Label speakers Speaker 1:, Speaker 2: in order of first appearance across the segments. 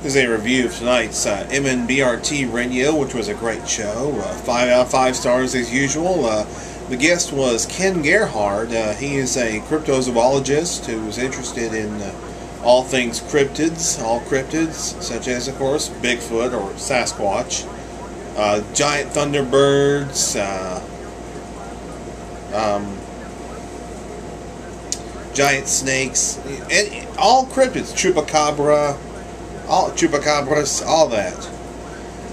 Speaker 1: This is a review of tonight's MNBRT Radio, which was a great show. 5 out of 5 stars as usual. The guest was Ken Gerhard. He is a cryptozoologist who is interested in all things cryptids, all cryptids, such as, of course, Bigfoot or Sasquatch, giant thunderbirds, giant snakes, and all cryptids, chupacabras, all that.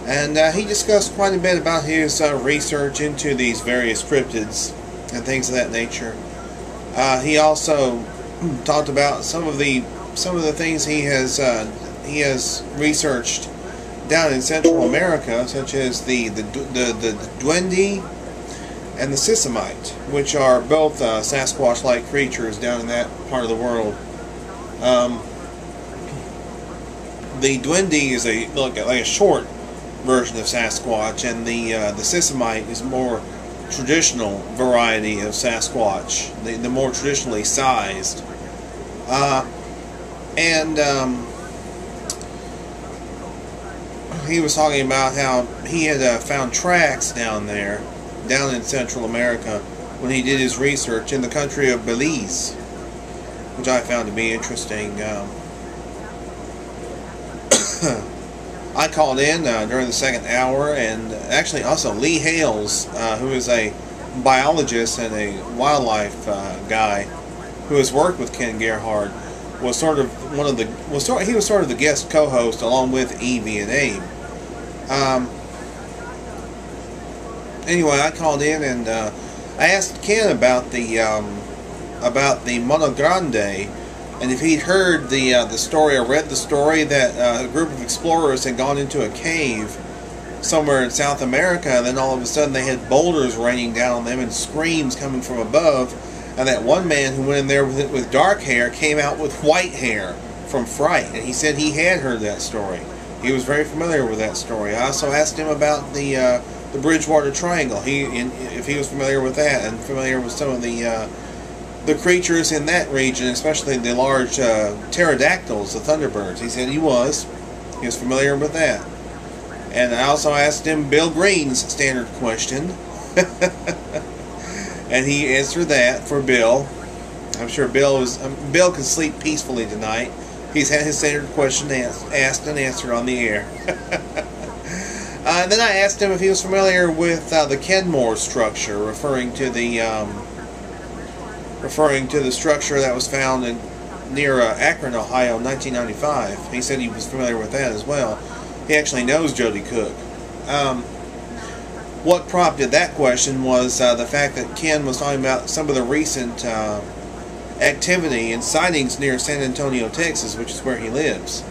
Speaker 1: And he discussed quite a bit about his research into these various cryptids and things of that nature. He also talked about some of the things he has researched down in Central America, such as the duende and the sisamite, which are both Sasquatch-like creatures down in that part of the world. The duende is like a short version of Sasquatch, and the sisamite is a more traditional variety of Sasquatch, the more traditionally sized. He was talking about how he had found tracks down in Central America when he did his research in the country of Belize, which I found to be interesting. I called in during the second hour, and actually also Lee Hales, who is a biologist and a wildlife guy who has worked with Ken Gerhard, was sort of the guest co-host along with Evie and Abe. Anyway, I called in and I asked Ken about the Mono Grande, and if he'd heard the story or read the story that a group of explorers had gone into a cave somewhere in South America, and then all of a sudden they had boulders raining down on them and screams coming from above, and that one man who went in there with dark hair came out with white hair from fright, and he said he had heard that story. He was very familiar with that story. I also asked him about the Bridgewater Triangle, if he was familiar with that, and familiar with some of the creatures in that region, especially the large pterodactyls, the thunderbirds. He said he was familiar with that. And I also asked him Bill Green's standard question, and he answered that for Bill. I'm sure Bill can sleep peacefully tonight. He's had his standard question asked and answered on the air. Then I asked him if he was familiar with the Kenmore structure, referring to the structure that was found near Akron, Ohio, in 1995. He said he was familiar with that as well. He actually knows Jody Cook. What prompted that question was the fact that Ken was talking about some of the recent activity and sightings near San Antonio, Texas, which is where he lives,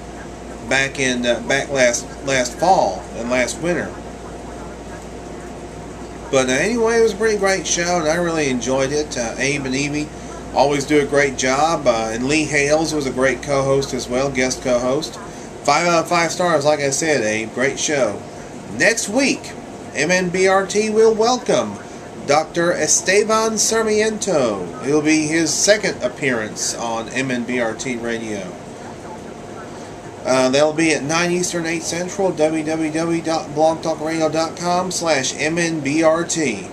Speaker 1: back last fall and last winter. But anyway, it was a pretty great show, and I really enjoyed it. Abe and Evie always do a great job, and Lee Hales was a great co-host as well, guest co-host. 5 out of 5 stars, like I said, Abe. Great show. Next week, MNBRT will welcome Dr. Esteban Sarmiento. It will be his second appearance on MNBRT Radio. That'll be at 9 Eastern, 8 Central, www.blogtalkradio.com/MNBRT.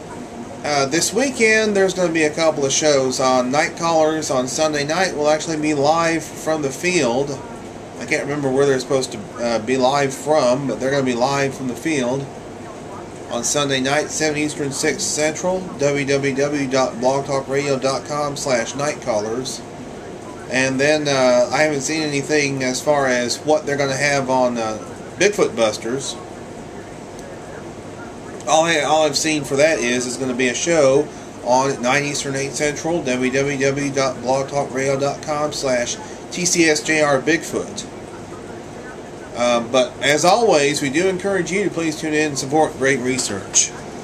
Speaker 1: This weekend, there's going to be a couple of shows on Night Callers. On Sunday night, we'll actually be live from the field. I can't remember where they're supposed to be live from, but they're going to be live from the field on Sunday night, 7 Eastern, 6 Central, www.blogtalkradio.com/nightcallers. And then I haven't seen anything as far as what they're going to have on Bigfoot Busters. All I've seen for that is it's going to be a show on 9 Eastern, 8 Central, www.blogtalkradio.com/TCSJRBigfoot. But as always, we do encourage you to please tune in and support great research.